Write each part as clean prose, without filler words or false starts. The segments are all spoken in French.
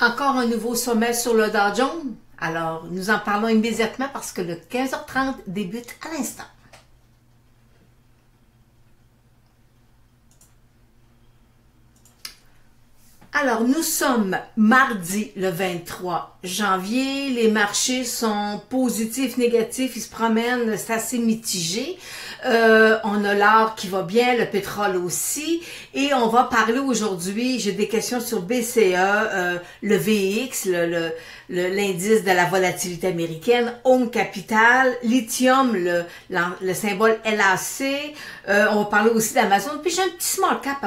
Encore un nouveau sommet sur le Dow Jones? Alors, nous en parlons immédiatement parce que le 15h30 débute à l'instant. Alors, nous sommes mardi le 23 janvier. Les marchés sont positifs, négatifs, ils se promènent, c'est assez mitigé. On a l'or qui va bien, le pétrole aussi. Et on va parler aujourd'hui, j'ai des questions sur BCE, le VIX, l'indice de la volatilité américaine, Home Capital, Lithium, le symbole LAC. On va parler aussi d'Amazon. Puis j'ai un petit small cap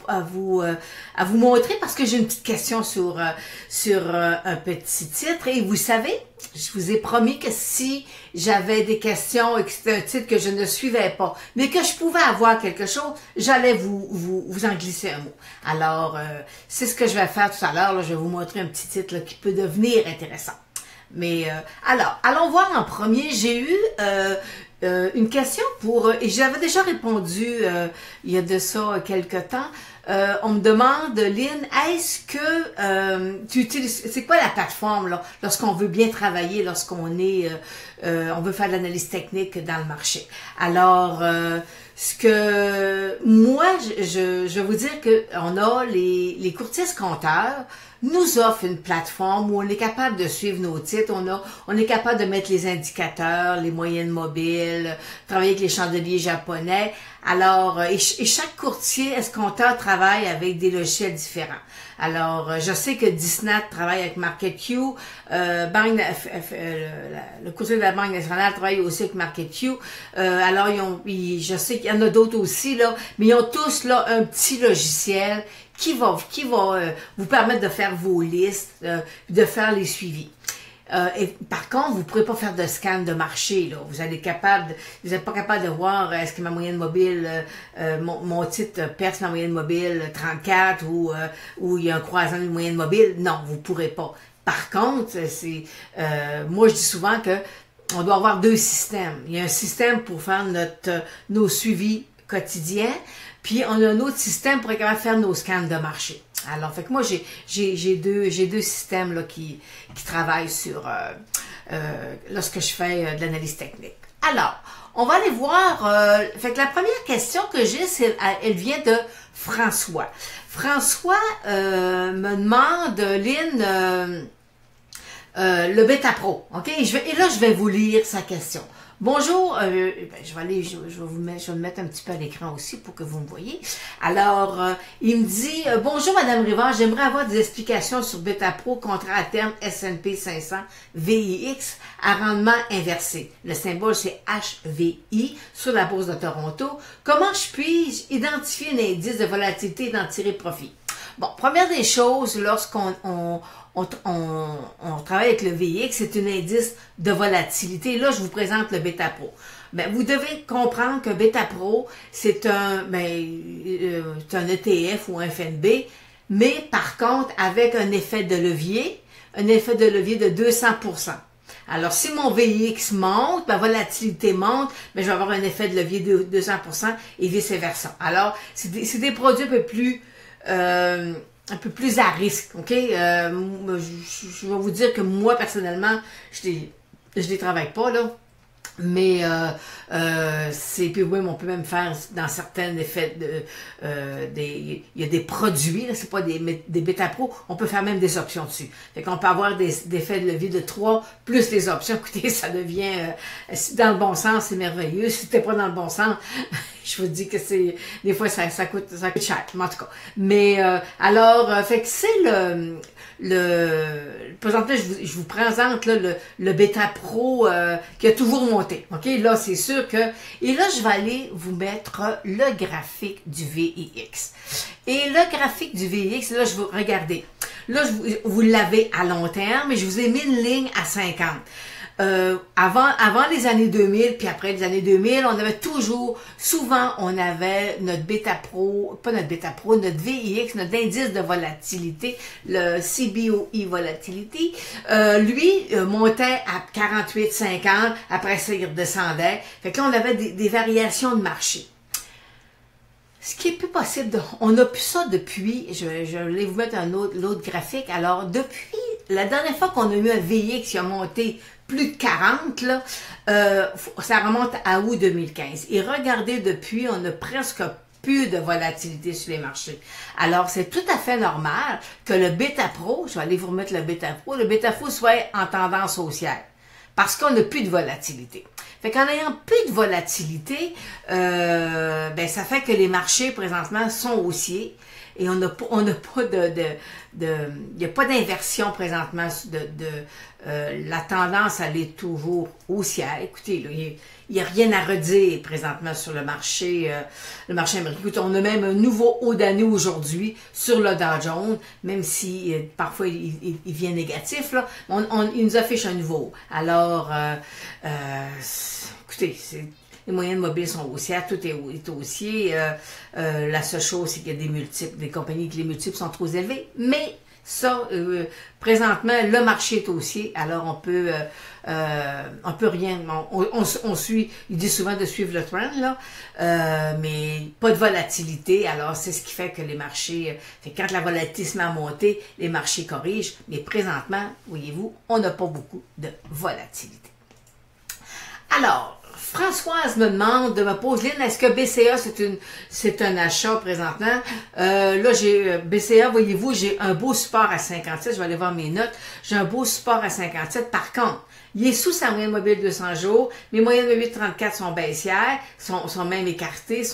à vous montrer parce que j'ai une petite question sur un petit titre. Et vous savez, je vous ai promis que si j'avais des questions et que c'était un titre que je ne suivais pas, mais que je pouvais avoir quelque chose, j'allais vous en glisser un mot. Alors, c'est ce que je vais faire tout à l'heure. Je vais vous montrer un petit titre là, qui peut devenir intéressant. Mais alors, allons voir en premier. J'ai eu une question et j'avais déjà répondu il y a de ça quelques temps. On me demande, Lynn, est-ce que tu utilises, c'est quoi la plateforme là, lorsqu'on veut bien travailler, lorsqu'on est, on veut faire de l'analyse technique dans le marché? Alors, ce que moi, je vais vous dire que on a les courtiers compteurs nous offre une plateforme où on est capable de suivre nos titres, on est capable de mettre les indicateurs, les moyennes mobiles, travailler avec les chandeliers japonais. Alors, et chaque courtier escompteur travaille avec des logiciels différents. Alors, je sais que Disney travaille avec MarketQ, le courtier de la Banque nationale travaille aussi avec MarketQ. Alors, je sais qu'il y en a d'autres aussi, là, mais ils ont tous là un petit logiciel qui va vous permettre de faire vos listes, de faire les suivis. Et par contre, vous ne pourrez pas faire de scan de marché. Là. Vous n'êtes pas capable de voir est-ce que ma moyenne mobile, mon titre perce ma moyenne mobile 34 ou il y a un croisant de moyenne mobile. Non, vous ne pourrez pas. Par contre, moi je dis souvent que on doit avoir deux systèmes. Il y a un système pour faire nos suivis quotidiens, puis on a un autre système pour être capable de faire nos scans de marché. Alors, fait que moi, j'ai deux systèmes là, qui travaillent sur lorsque je fais de l'analyse technique. Alors, on va aller voir. Fait que la première question que j'ai, elle vient de François. François me demande, Lynn, le Beta Pro. Ok, et là, je vais vous lire sa question. Bonjour, je vais me mettre un petit peu à l'écran aussi pour que vous me voyez. Alors, il me dit, bonjour Madame Rivard, j'aimerais avoir des explications sur Beta Pro, contrat à terme S&P 500 VIX à rendement inversé. Le symbole c'est HVI sur la bourse de Toronto. Comment puis-je identifier un indice de volatilité et d'en tirer profit? Bon, première des choses, lorsqu'on travaille avec le VIX, c'est un indice de volatilité. Là, je vous présente le Beta Pro. Ben, vous devez comprendre que Beta Pro, c'est un ETF ou un FNB, mais par contre, avec un effet de levier de 200%. Alors, si mon VIX monte, ma volatilité monte, ben, je vais avoir un effet de levier de 200% et vice-versa. Alors, c'est des produits un peu plus à risque, ok? Je vais vous dire que moi, personnellement, je les travaille pas, là. Mais puis oui, on peut même faire dans certains effets il y a des produits, là, c'est pas des Beta Pro, on peut faire même des options dessus. Fait qu'on peut avoir des effets de levier de 3 plus les options. Écoutez, ça devient dans le bon sens, c'est merveilleux. Si c'était pas dans le bon sens, je vous dis que des fois ça coûte cher, mais en tout cas. Mais alors, fait que c'est présentement, je vous présente là, le Beta Pro qui a toujours monté. OK? Là, c'est sûr que... Et là, je vais aller vous mettre le graphique du VIX. Et le graphique du VIX, là, regardez. Là, vous l'avez à long terme, et je vous ai mis une ligne à 50. Avant les années 2000, puis après les années 2000, on avait souvent on avait notre Beta Pro, pas notre Beta Pro, notre VIX, notre indice de volatilité, le CBOE Volatility, lui montait à 48, 50, après ça il redescendait. Fait que là on avait des variations de marché. Ce qui est plus possible, on a plus ça depuis, je vais vous mettre l'autre graphique. Alors, depuis la dernière fois qu'on a eu un VIX qui a monté plus de 40, là, ça remonte à août 2015. Et regardez, depuis, on a presque plus de volatilité sur les marchés. Alors, c'est tout à fait normal que le Beta Pro, je vais aller vous remettre le Beta Pro soit en tendance haussière. Parce qu'on n'a plus de volatilité. Fait qu'en ayant plus de volatilité, ben ça fait que les marchés présentement sont haussiers et on n'a pas il n'y a pas d'inversion présentement la tendance elle est toujours haussière. Écoutez, là, il n'y a rien à redire présentement sur le marché américain. Écoutez, on a même un nouveau haut d'année aujourd'hui sur le Dow Jones, même si parfois il vient négatif, là, il nous affiche un nouveau haut. Alors, écoutez, les moyennes mobiles sont haussières, tout est haussier. La seule chose, c'est qu'il y a des compagnies que les multiples sont trop élevés, mais ça, présentement, le marché est haussier, alors on peut rien, on suit, il dit souvent de suivre le trend, là, mais pas de volatilité, alors c'est ce qui fait que les marchés, quand la volatilité se met à monter, les marchés corrigent, mais présentement, voyez-vous, on n'a pas beaucoup de volatilité. Alors, Françoise me pose, Lynn, est-ce que BCA, c'est un achat présentement? Là, j'ai BCA, voyez-vous, j'ai un beau support à 57, je vais aller voir mes notes. J'ai un beau support à 57. Par contre, il est sous sa moyenne mobile 200 jours. Mes moyennes mobiles 34 sont baissières, sont même écartées,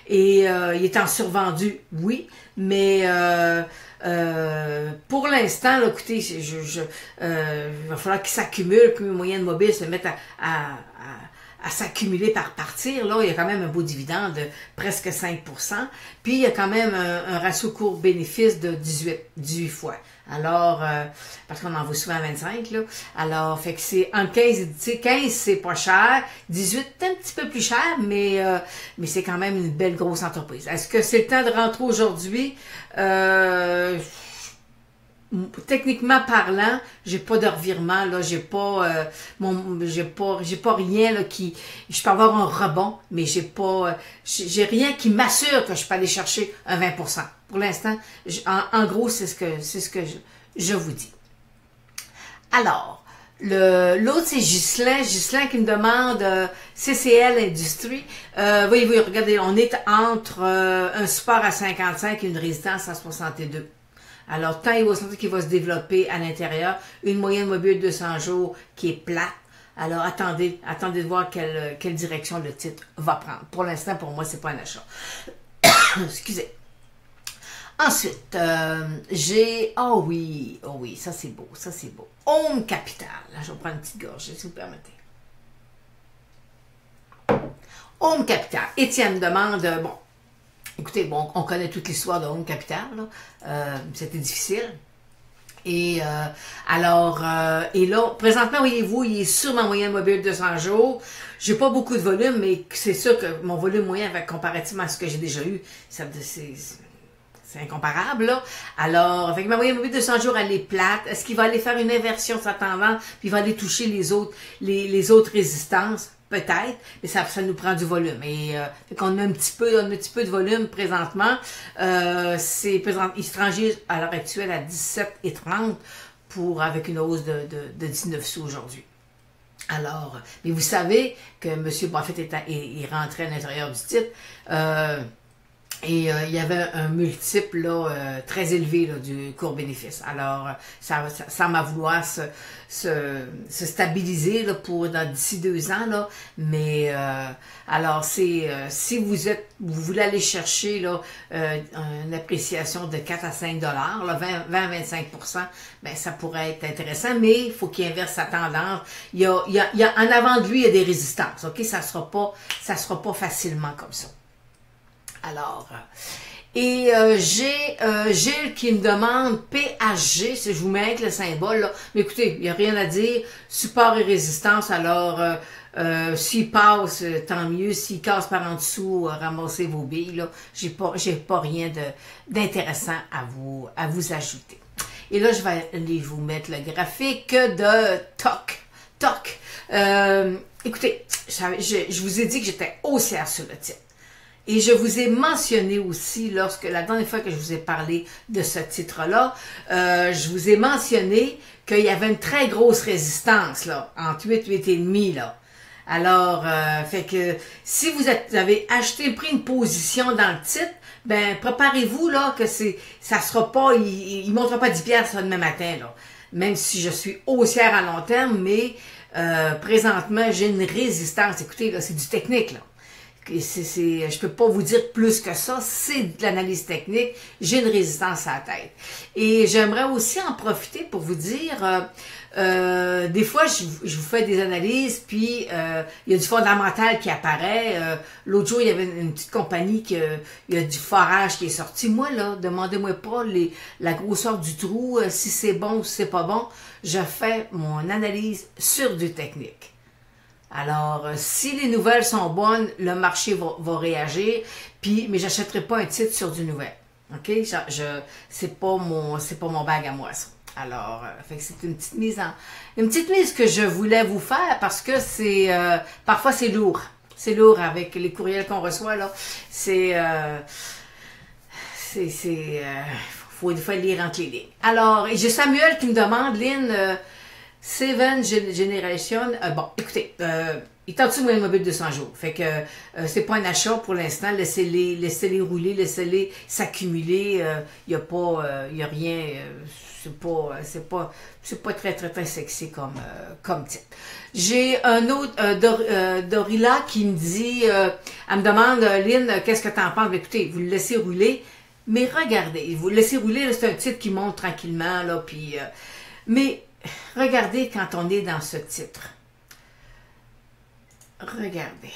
il est en survendu, oui, mais pour l'instant, là, écoutez, il va falloir qu'il s'accumule, que mes moyennes mobiles se mettent à s'accumuler par partir. Là, il y a quand même un beau dividende de presque 5%. Puis, il y a quand même un ratio court-bénéfice de 18 fois. Alors, parce qu'on en vaut souvent 25, là. Alors, fait que c'est entre 15 et 15, c'est pas cher. 18, c'est un petit peu plus cher, mais c'est quand même une belle grosse entreprise. Est-ce que c'est le temps de rentrer aujourd'hui? Techniquement parlant, j'ai pas de revirement, là, j'ai pas rien, là, je peux avoir un rebond, mais j'ai rien qui m'assure que je peux aller chercher un 20%. Pour l'instant, en gros, c'est ce que je vous dis. Alors, l'autre, c'est Ghislain qui me demande CCL Industrie. Voyez-vous, regardez, on est entre un support à 55 et une résistance à 62. Alors, tant il va sentir qu'il va se développer à l'intérieur, une moyenne mobile de 200 jours qui est plate. Alors, attendez de voir quelle direction le titre va prendre. Pour l'instant, pour moi, c'est pas un achat. Excusez. Ensuite, j'ai... Oh oui, ça c'est beau. Home Capital. Là, je vais prendre une petite gorgée, si vous permettez. Home Capital. Étienne demande, bon, écoutez, bon, on connaît toute l'histoire de Home Capital, c'était difficile. Et et là, présentement, voyez-vous, il est sur ma moyenne mobile de 200 jours. J'ai pas beaucoup de volume, mais c'est sûr que mon volume moyen, comparativement à ce que j'ai déjà eu, c'est incomparable, là. Alors, avec ma moyenne mobile de 200 jours, elle est plate. Est-ce qu'il va aller faire une inversion de sa tendance, puis il va aller toucher les autres résistances? Peut-être, mais ça nous prend du volume. Et on a un petit peu de volume présentement. Il se range à l'heure actuelle à 17,30 avec une hausse de 19 sous aujourd'hui. Alors, mais vous savez que M. Buffett est rentré à l'intérieur du titre. Il y avait un multiple là, très élevé là, du court-bénéfice. Alors, ça va vouloir se stabiliser là, d'ici 2 ans. Là. Mais alors, si vous voulez aller chercher là, une appréciation de 4 à 5 $, là, 20-25%, ben, ça pourrait être intéressant, mais il faut qu'il inverse sa tendance. En avant de lui, il y a des résistances. OK? Ça sera pas facilement comme ça. Alors, et j'ai Gilles qui me demande PHG, si je vous mets avec le symbole, là. Mais écoutez, il n'y a rien à dire, support et résistance, alors s'il passe, tant mieux, s'il casse par en dessous, ramassez vos billes, là, j'ai pas rien d'intéressant à vous ajouter. Et là, je vais aller vous mettre le graphique de TOC. Écoutez, je vous ai dit que j'étais haussière sur le titre. Et je vous ai mentionné aussi, lorsque la dernière fois que je vous ai parlé de ce titre-là, je vous ai mentionné qu'il y avait une très grosse résistance, là, entre 8 et demi, là. Alors, fait que si vous avez pris une position dans le titre, ben préparez-vous là que ça sera pas, il montera pas 10 piastres demain matin, là. Même si je suis haussière à long terme, mais présentement, j'ai une résistance. Écoutez, là, c'est du technique, là. Je peux pas vous dire plus que ça, c'est de l'analyse technique, j'ai une résistance à la tête. Et j'aimerais aussi en profiter pour vous dire, des fois je vous fais des analyses, puis il y a du fondamental qui apparaît. L'autre jour, il y avait une petite compagnie il y a du forage qui est sorti. Moi, là, demandez-moi pas la grosseur du trou, si c'est bon ou si c'est pas bon. Je fais mon analyse sur du technique. Alors, si les nouvelles sont bonnes, le marché va réagir, mais j'achèterai pas un titre sur du nouvelle. OK? C'est pas mon bag à moi, ça. Alors, fait que c'est une petite mise que je voulais vous faire parce que parfois c'est lourd. C'est lourd avec les courriels qu'on reçoit, là. Faut des fois lire entre les lignes. Alors, j'ai Samuel qui me demande, Lynn, Seven Generation, bon, écoutez, il est en dessous de moyenne mobile de 200 jours. Fait que c'est pas un achat pour l'instant. Laissez-les rouler, laissez-les s'accumuler. Il y a rien. C'est pas très sexy comme type. J'ai un autre Dorilla qui me dit, elle me demande, Lynn, qu'est-ce que t'en penses? Écoutez, vous le laissez rouler, mais regardez, vous le laissez rouler, c'est un titre qui monte tranquillement là, puis mais regardez quand on est dans ce titre. Regardez.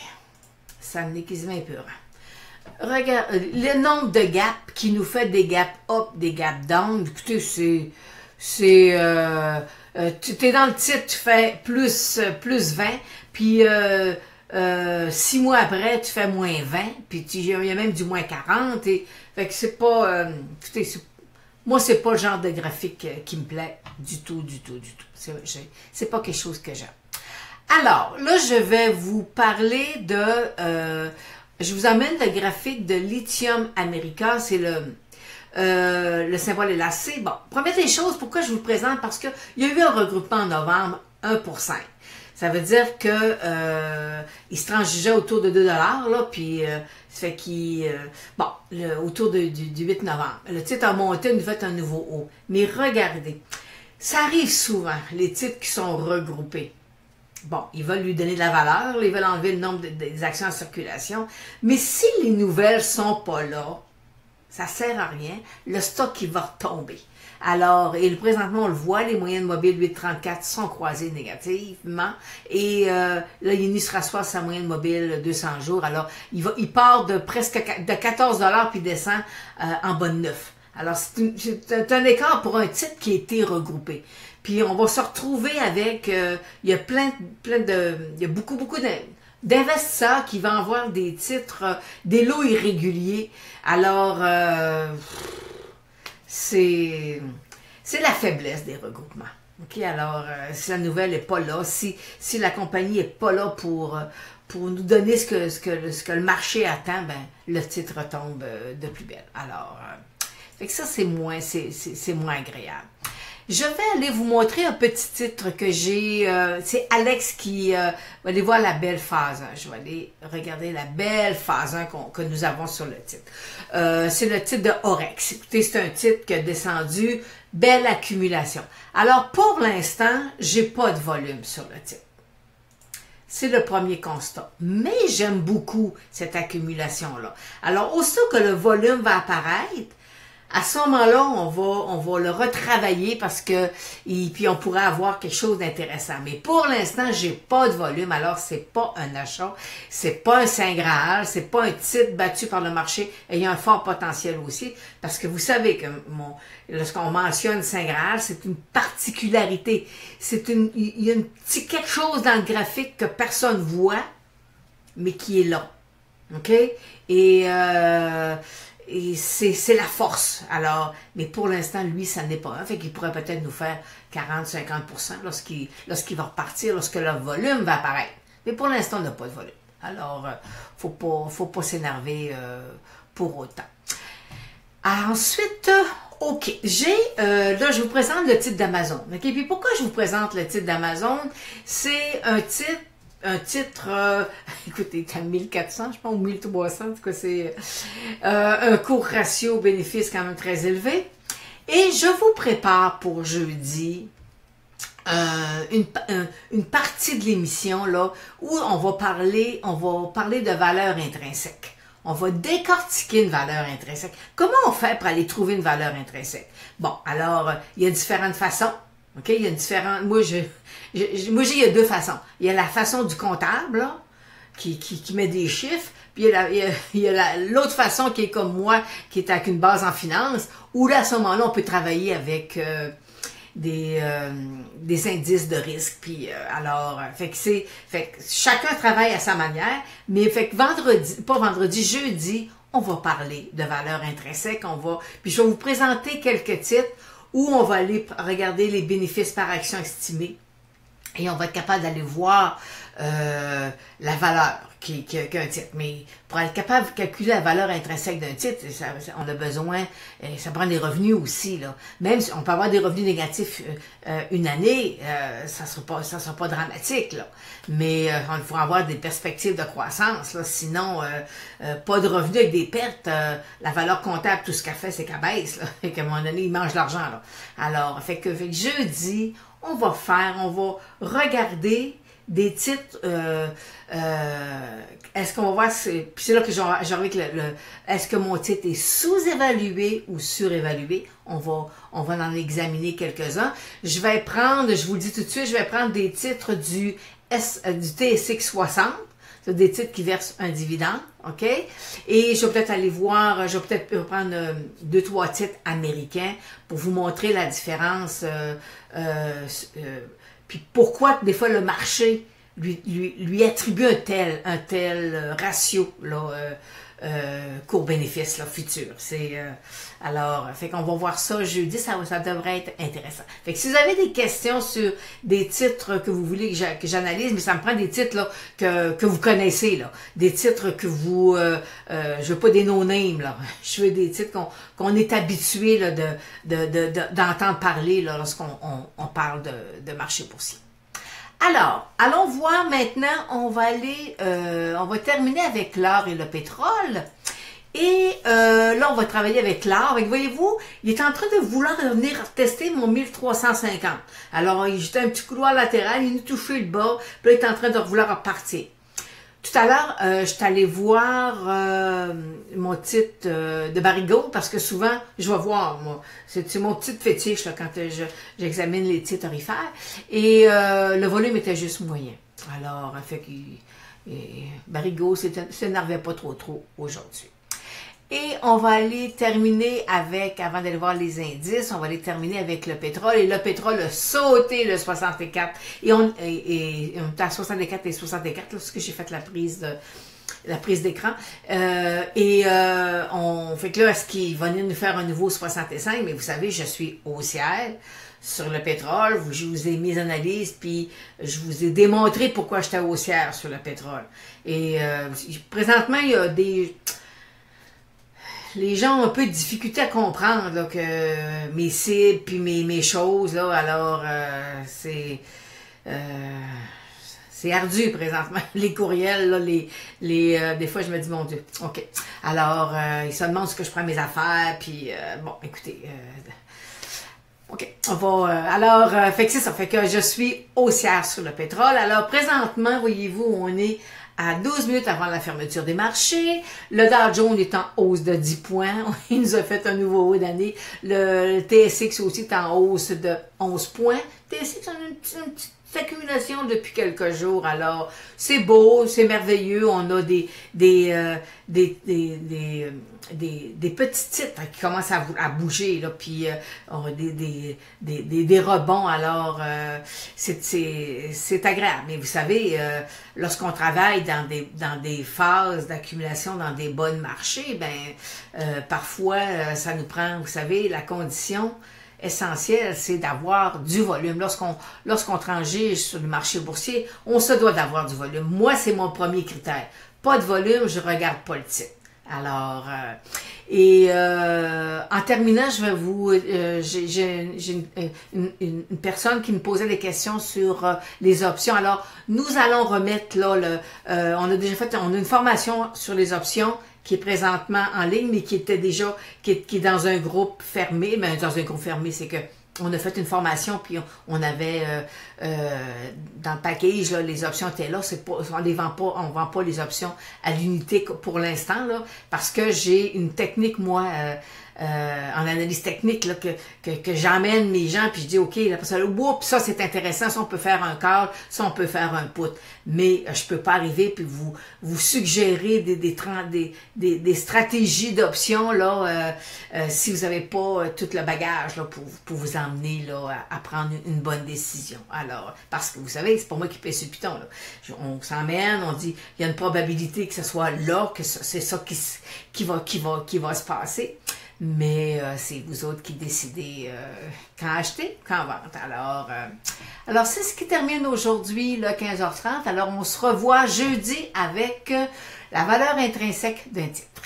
Ça me est quasiment épeurant. Regarde, le nombre de gaps qui nous fait des gaps up, des gaps down, écoutez, tu es dans le titre, tu fais plus 20, puis 6 mois après, tu fais moins 20, puis il y a même du moins 40, fait que c'est pas, écoutez, moi, c'est pas le genre de graphique qui me plaît du tout. C'est pas quelque chose que j'aime. Alors, là, je vais vous parler je vous amène le graphique de Lithium America. C'est le symbole est là. C'est bon. Première des choses, pourquoi je vous le présente? Parce qu'il y a eu un regroupement en novembre, 1 pour 5. Ça veut dire que il se transigeait autour de 2 $, là, puis ça fait qu'il autour du 8 novembre. Le titre a monté, nous fait un nouveau haut. Mais regardez, ça arrive souvent, les titres qui sont regroupés. Bon, ils veulent lui donner de la valeur, ils veulent enlever le nombre des actions en circulation, mais si les nouvelles sont pas là, ça sert à rien, le stock il va retomber. Alors, et présentement, on le voit, les moyennes mobiles 8,34 sont croisées négativement. Et là, il se rassoit sa moyenne mobile 200 jours. Alors, il part de presque de 14 $ puis descend en bas de 9. Alors, c'est un écart pour un titre qui a été regroupé. Puis, on va se retrouver avec, il y a il y a beaucoup d'investisseurs qui vont avoir des titres, des lots irréguliers. Alors, c'est la faiblesse des regroupements. OK, alors, si la nouvelle n'est pas là, si la compagnie n'est pas là pour nous donner ce que le marché attend, ben, le titre tombe de plus belle. Alors, fait que ça, c'est moins agréable. Je vais aller vous montrer un petit titre que j'ai. C'est Alex qui va aller voir la belle phase 1. Je vais aller regarder la belle phase 1 que nous avons sur le titre. C'est le titre de Orex. Écoutez, c'est un titre qui a descendu. Belle accumulation. Alors, pour l'instant, j'ai pas de volume sur le titre. C'est le premier constat. Mais j'aime beaucoup cette accumulation-là. Alors, aussitôt que le volume va apparaître, à ce moment-là, on va le retravailler parce que puis on pourrait avoir quelque chose d'intéressant. Mais pour l'instant, j'ai pas de volume, alors c'est pas un achat, c'est pas un Saint Graal, c'est pas un titre battu par le marché ayant un fort potentiel aussi, parce que vous savez que lorsqu'on mentionne Saint Graal, c'est une particularité. Il y a un petit quelque chose dans le graphique que personne voit, mais qui est là. OK? Et c'est la force. Alors, mais pour l'instant, lui, ça n'est pas un. Fait qu'il pourrait peut-être nous faire 40-50% lorsqu'il va repartir, lorsque le volume va apparaître. Mais pour l'instant, on n'a pas de volume. Alors, faut pas s'énerver pour autant. Ensuite, OK, là, je vous présente le titre d'Amazon. OK, puis pourquoi je vous présente le titre d'Amazon? C'est un titre, écoutez, à 1400, je pense, ou 1300, en tout cas, c'est un court ratio bénéfice quand même très élevé. Et je vous prépare pour jeudi une partie de l'émission là où on va parler de valeur intrinsèque. On va décortiquer une valeur intrinsèque. Comment on fait pour aller trouver une valeur intrinsèque? Bon, alors, il y a différentes façons. OK? Il y a différentes. Moi, il y a deux façons. Il y a la façon du comptable, là, qui met des chiffres, puis il y a l'autre façon qui est comme moi, qui est avec une base en finance, où là, à ce moment-là, on peut travailler avec des indices de risque. Puis fait que chacun travaille à sa manière, mais fait que jeudi, on va parler de valeur intrinsèque, puis je vais vous présenter quelques titres où on va aller regarder les bénéfices par action estimés et on va être capable d'aller voir la valeur qu'un titre. Mais pour être capable de calculer la valeur intrinsèque d'un titre, on a besoin, ça prend des revenus aussi, là. Même si on peut avoir des revenus négatifs une année, ça sera pas dramatique, là. Mais il faut avoir des perspectives de croissance, là. Sinon, pas de revenus avec des pertes, la valeur comptable, tout ce qu'elle fait, c'est qu'elle baisse, là. Fait qu'à un moment donné, il mange de l'argent, là. Alors, fait que jeudi, on va regarder des titres, est-ce qu'on va voir, puis c'est là que j'arrive avec est-ce que mon titre est sous-évalué ou surévalué? On va en examiner quelques-uns. Je vous le dis tout de suite, je vais prendre des titres du TSX 60, c'est des titres qui versent un dividende, OK? Et je vais peut-être aller voir, je vais peut-être prendre 2-3 titres américains pour vous montrer la différence, puis pourquoi des fois le marché lui attribue un tel ratio là, court-bénéfice là, futur. Alors, fait qu'on va voir ça jeudi, ça devrait être intéressant. Fait que si vous avez des questions sur des titres que vous voulez que j'analyse, mais ça me prend des titres là, que vous connaissez, là, des titres que vous je veux pas des no-names, là. Je veux des titres qu'on est habitué là, d'entendre parler là, lorsqu'on parle de marché boursier. Alors, allons voir maintenant, on va terminer avec l'or et le pétrole. Et là, on va travailler avec l'or. Voyez-vous, il est en train de vouloir venir tester mon 1350. Alors, il jetait un petit couloir latéral, il nous touchait le bas, puis là, il est en train de vouloir repartir. Tout à l'heure, je suis allée voir mon titre de Barrigo, parce que souvent, je vais voir, moi, c'est mon titre fétiche là, quand j'examine les titres aurifères, et le volume était juste moyen. Alors, fait que Barrigo s'énervait pas trop aujourd'hui. Et on va aller terminer avec, avant d'aller voir les indices, on va aller terminer avec le pétrole. Et le pétrole a sauté le 64. Et on est à 64 et 64 lorsque j'ai fait la prise d'écran. On fait que là, est-ce qu'il va venir nous faire un nouveau 65? Mais vous savez, je suis haussière sur le pétrole. Je vous ai mis analyse, puis je vous ai démontré pourquoi j'étais haussière sur le pétrole. Et présentement, il y a les gens ont un peu de difficulté à comprendre là, que mes cibles puis mes choses, là, alors c'est ardu présentement. Les courriels, là, des fois je me dis mon Dieu, OK. Alors, ils se demandent ce que je prends mes affaires, puis bon, écoutez, OK, on va, fait que c'est ça, fait que je suis haussière sur le pétrole. Alors, présentement, voyez-vous, on est à 12 minutes avant la fermeture des marchés. Le Dow Jones est en hausse de 10 points. Il nous a fait un nouveau haut d'année. Le TSX aussi est en hausse de 11 points. TSX, on a une petite accumulation depuis quelques jours. Alors, c'est beau, c'est merveilleux. On a des petits titres qui commencent à bouger, là, puis on a des rebonds. Alors, c'est agréable. Mais vous savez, lorsqu'on travaille dans des phases d'accumulation, dans des bons marchés, ben parfois, ça nous prend, vous savez, la condition essentiel, c'est d'avoir du volume. Lorsqu'on transige sur le marché boursier, on se doit d'avoir du volume. Moi, c'est mon premier critère. Pas de volume, je regarde pas le titre. Alors, en terminant, je vais vous, j'ai une personne qui me posait des questions sur les options. Alors, nous allons remettre là, on a une formation sur les options qui est présentement en ligne, mais qui était déjà, qui est dans un groupe fermé. Mais dans un groupe fermé, c'est que on a fait une formation, puis on avait dans le package, là, les options étaient là. C'est pas, on vend pas les options à l'unité pour l'instant, là, parce que j'ai une technique, moi, en analyse technique, là, que j'emmène mes gens, puis je dis, OK, là, ça c'est intéressant, ça on peut faire un call, ça on peut faire un put. Mais je peux pas arriver puis vous suggérer des stratégies d'options là si vous avez pas tout le bagage là pour vous emmener là à prendre une bonne décision. Alors, parce que vous savez, c'est pas moi qui paye sur le piton là. On s'emmène, on dit il y a une probabilité que ce soit là, que c'est ça qui va se passer. Mais c'est vous autres qui décidez quand acheter, quand vendre. Alors c'est ce qui termine aujourd'hui, le 15h30. Alors, on se revoit jeudi avec la valeur intrinsèque d'un titre.